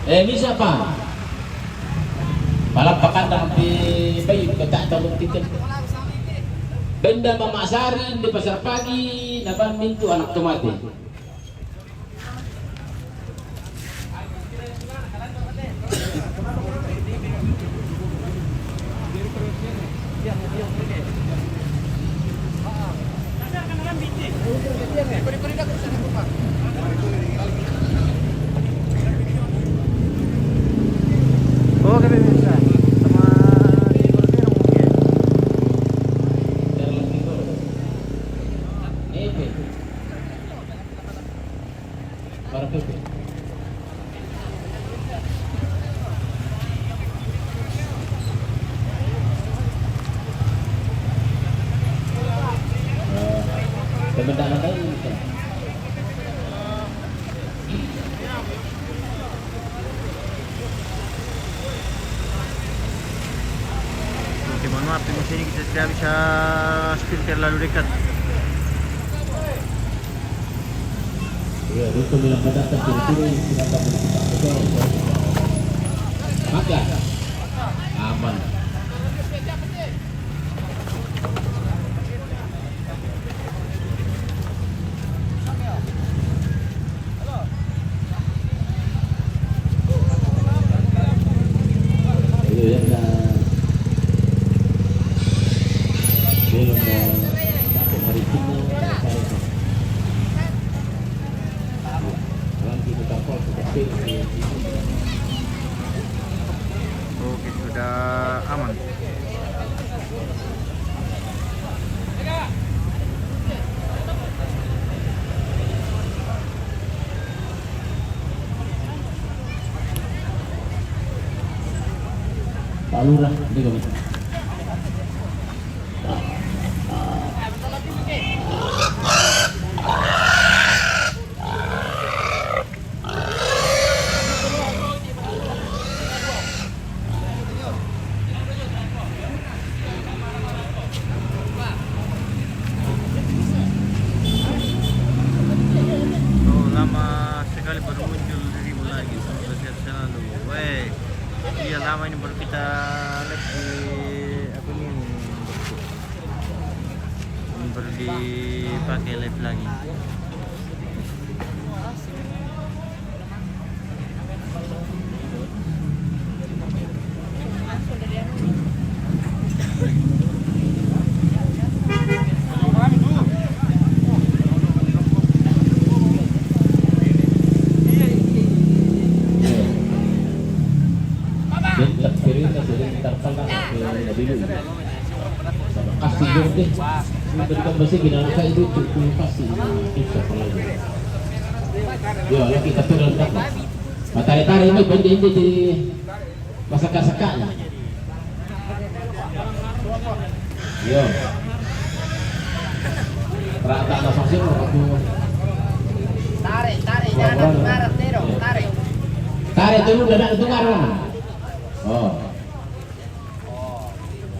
Ini siapa? Palapakan tapi bayi kata tahu tiket. Benda Mama Sari di pasar pagi, naban pintu anak tomate. Oke pemirsa, sama Teman-teman tahu. Oke, mohon maaf di sini kita tidak bisa spill terlalu dekat. Ya, itu bilang pada terkiri tidak boleh kita betul. Maka aman. Oke, sudah aman. Pak Lurah, ini kami. Oh, lama sekali baru muncul dirimu lagi. Semoga sehat selalu. Weh, iya lama ini baru kita live di apa ini baru dipakai live lagi. Kasih deh, berikan besi gini anak itu cukup kasih. Yo, kita turun dah. Matahari ini benda ini di masakan-sakanya. Yo, rata nafasnya aku. Tarik, jangan marah, tarik. Tarik dulu, dadak itu ngarang. Oh,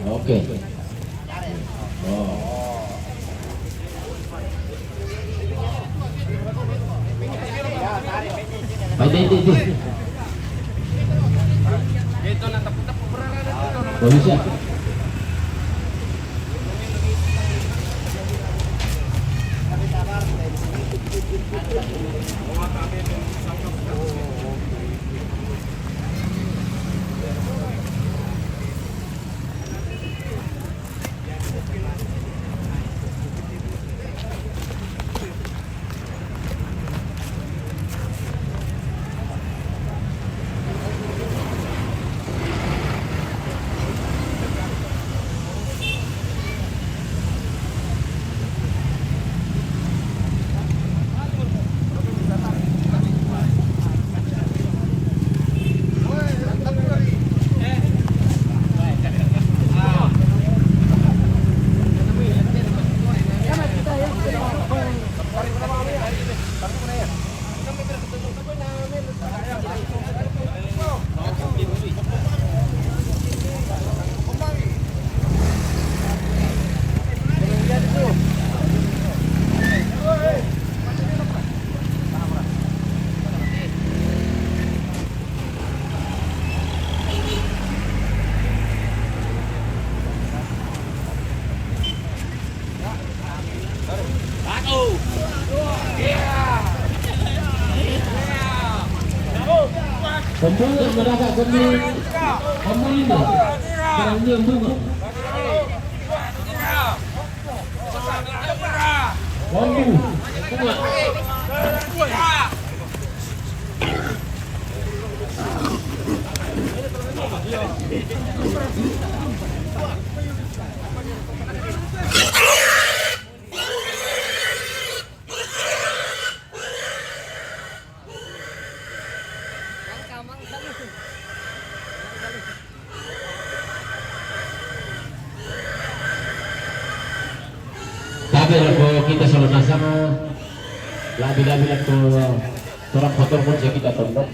oke. Oh. Baik, polisi. Pembunga merasa kembali kamu ini sekarang ini bunga bambu bunga tapi kalau kita selalu nasama labi-labi lah turang kotor pun kita tondok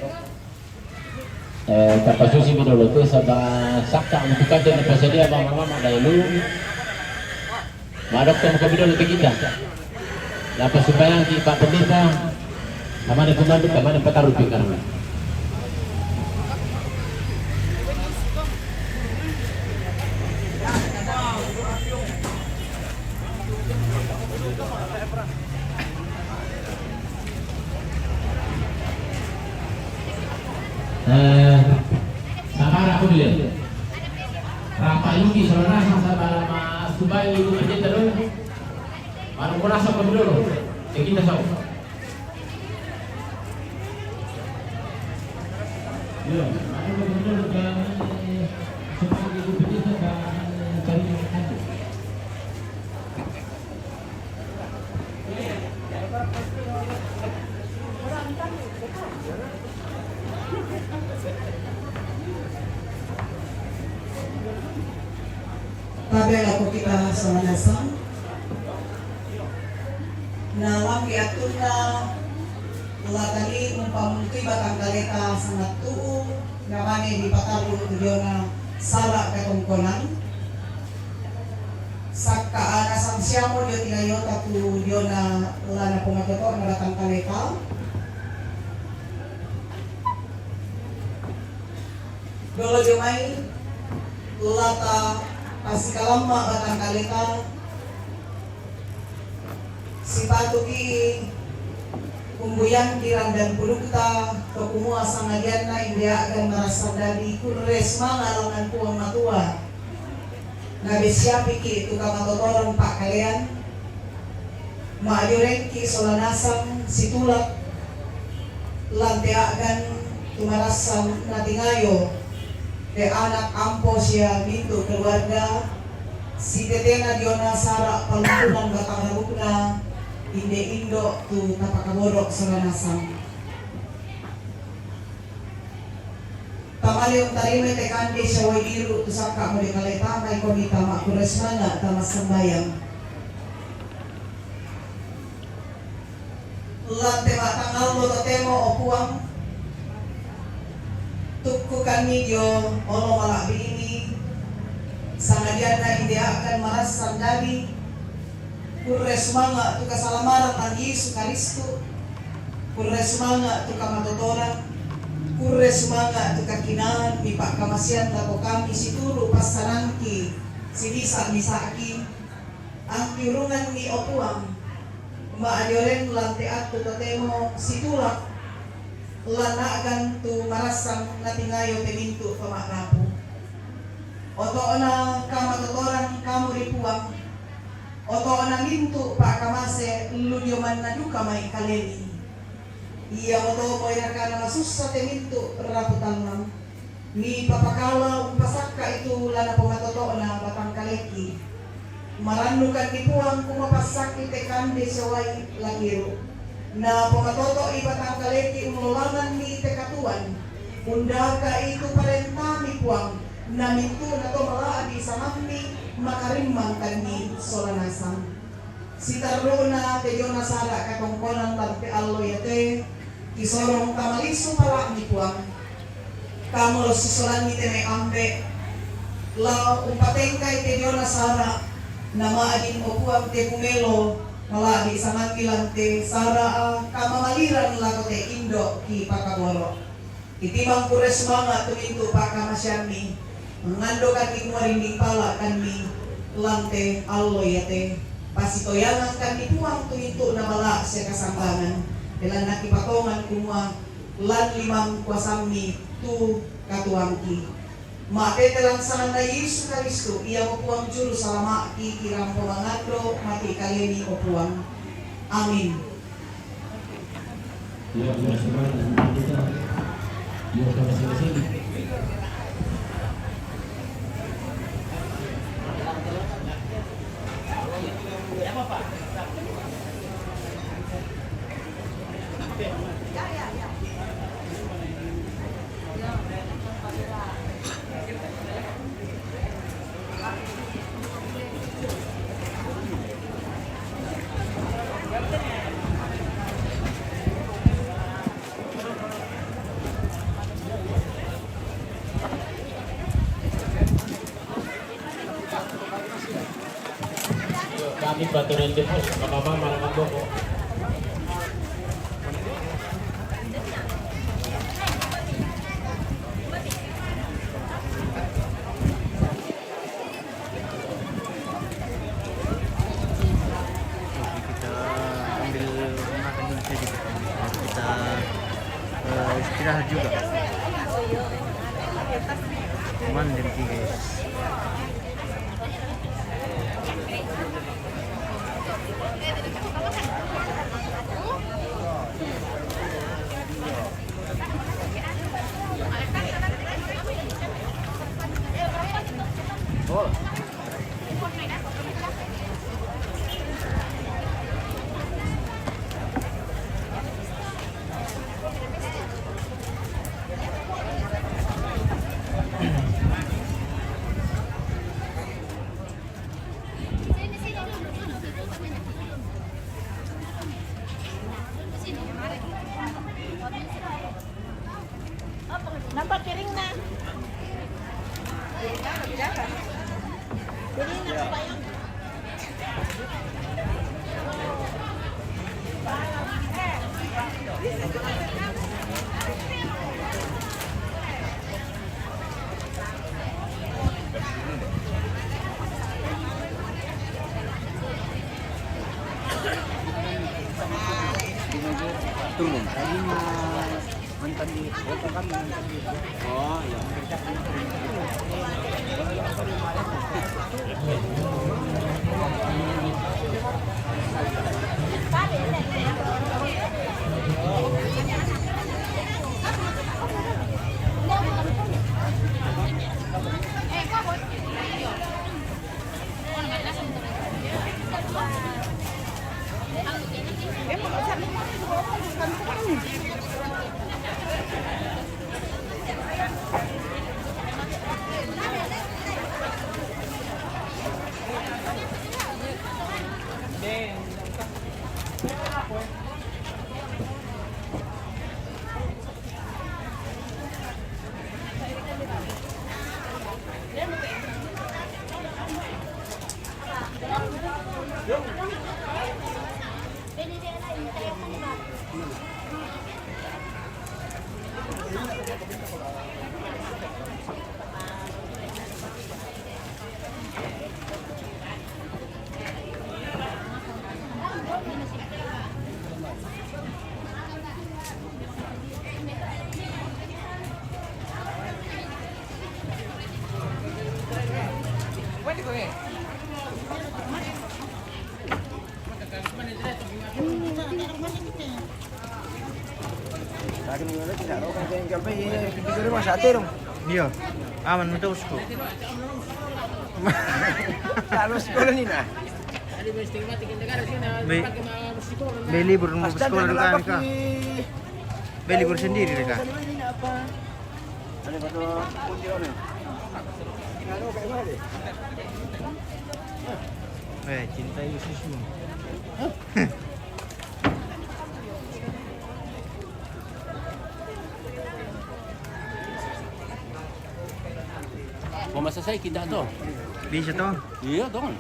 kapasusi minolo tu sama sakta untuk kajian apa saja mama dahulu madok tu muka minolo kita lepas supaya kita Pak Pendeta sama ada komando sama ada petaruh karena sabar aku dulu. Rapa Yuki saudara sama Mas Subay itu aja terus. Baru merasa dulu. Kita tahu. Ya, baru dulu kan supaya itu bisa cari makan. Tabel ako kita sa nasang na wagi atun na latali umpamunti batang kaleta sa natuo na mani di patalo diyo na sala katungkonan sakka ana samsiamo diyo tinayo tatu diyo na lana pumatoto na batang kaleta dolo diyo may lata Pasti kalama batang kalita si patuki kumbuyan kirang dan pulukta kekumua sangalian na india akan merasa dari kunres mangalangan puang matua nabi siapi ki itu kamatotoran pak kalian maayuren ki solanasang situlak lanteakan tumarasang natingayo de anak ampo siya bintu keluarga si tetena diona sara paluntunan batang rarukna inde indo tu tapakaborok saranasang tamali yung tarime te kandi siya wairu tu saka mo di kaleta may komita makuresmana tamas sambayang lante matangal mo totemo opuang tukku kami dio olo malabi ini sangadian na hindi akan maras sandali kurres manga tu kasalamaran ang Yesu Kristo kurres manga tu kamatotoran kurres manga tu kakinaan ipak kamasian tako kami situro pasanangki sinisa misaki ang kiurungan ni opuang maadyoren lante at tutotemo siturak lanagan tu marasang natingayo temintu pamakapu oto na kamatotoran kamu ripuang oto na mintu pa kamase lunyoman na duka may kaleni iya oto mo inakana masusa temintu raputan nam ni papakala umpasaka itu lana pamatoto na batang kaleki marandukan dipuang kumapasaki tekande saway langiro na pamatoto ibatang kaleki umulangan ni tekatuan undaka itu parentami puang na mintu na to malaadi sa mamni makarimang kani solanasang si tarro na teyo na sala katongkonan tagte allo yate kisorong tamaliso pala ni puang kamulo si solan ni teme ambe la umpatengkay teyo na sala na maadin o puang te pumelo maladi sa mangkilante sara kamamaliran lago te indo ki pakaboro itimang kures mga tuminto pa kamasyami mangando kan ikumarinding pala kan mi lante alloy ate pasitoyangan kan ipuang tuminto na mala siya kasambangan ilan nakipatongan kuma lan limang kuasami tu katuangki. Matetelan sana na Yesus Kristo, iya opuang juru salama ki kirang pemangando mati kaleni opuang. Amin. Ya, bersama kita. Ya, masing-masing. Kami baturan jemput, apa-apa malam mabok kok. Kita ambil makan dulu sedikit. Kita istirahat juga. Mandi guys. Nampak piring na. Piring na pa yun. Turun. Tadi mantan di kota kan mantan di. Oh iya. Iya, aman betul bosku. Harus sekolah ni nah. Beli burung sekolah kan kak. Beli libur sendiri mereka. Ada batu kunci ni. Kalau kayak mana deh? Cintai Yesusmu. Mau selesai kita tuh. Bisa toh? Iya dong.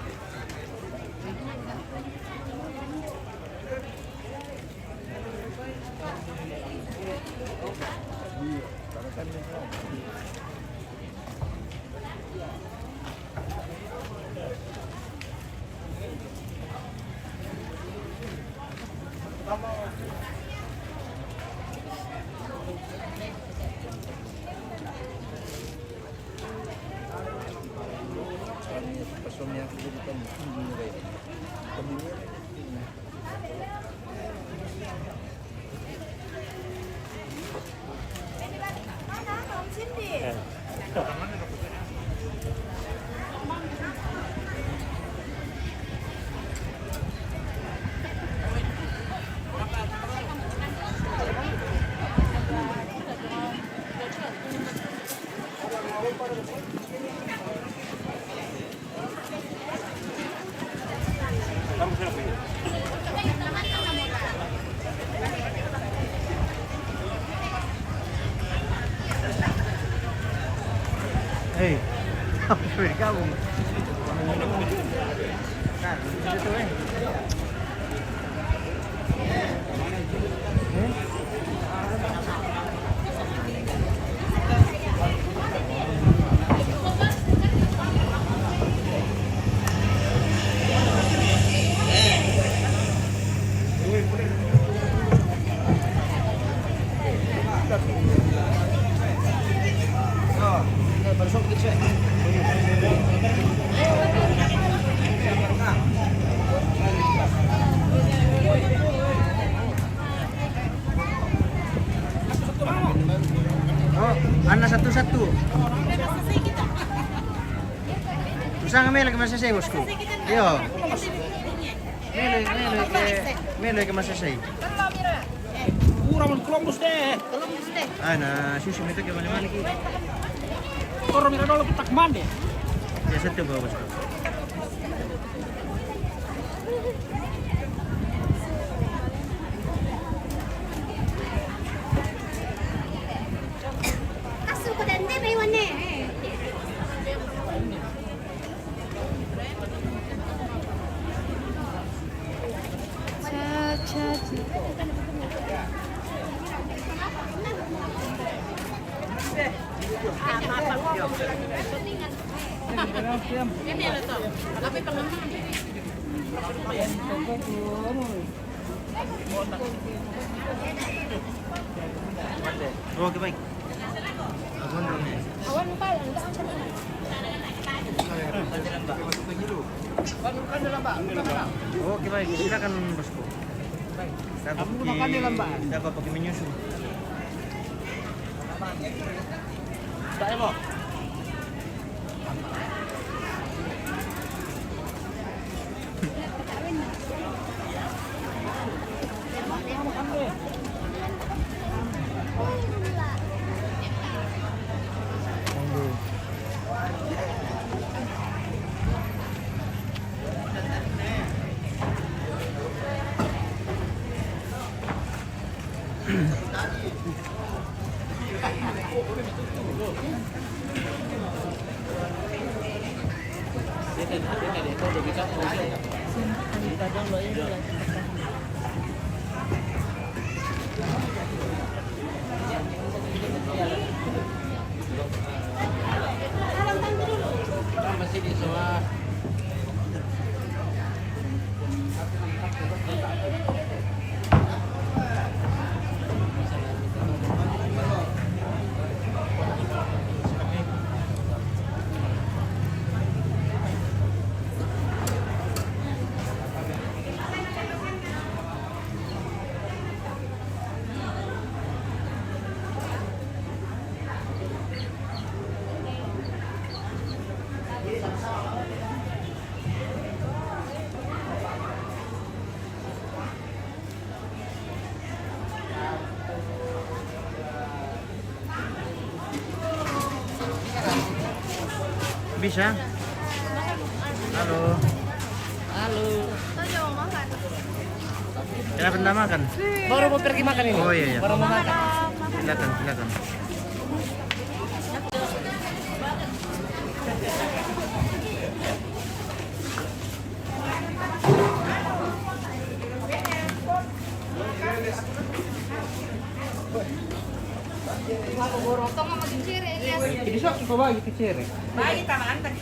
Hei, apa kamu? Nah, itu Oh, anak satu-satu. Usah ngambil ke masa saya bosku. Yo. Mele ke masa saya. Kurang kelompok deh. Ana, susu itu ke mana-mana ki. Orang mira dulu kita kemana deh? Ya satu bawa bosku. Oke baik. Oke baik, silakan bosku. Dapat pakai menyusu. Saya mau. Masih di semua. Bisa? Halo. Halo. Kenapa tidak makan? Baru mau pergi makan ini. Oh iya iya. Baru mau makan. Silakan, silakan. Borotong sama kincir ya guys. Jadi sok coba bagi kecil. Bagi tangan tadi.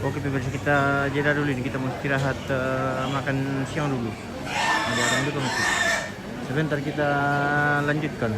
Oke pemirsa, kita jeda dulu ini, kita mau istirahat makan siang dulu. Ada orang juga masih. Sebentar kita lanjutkan.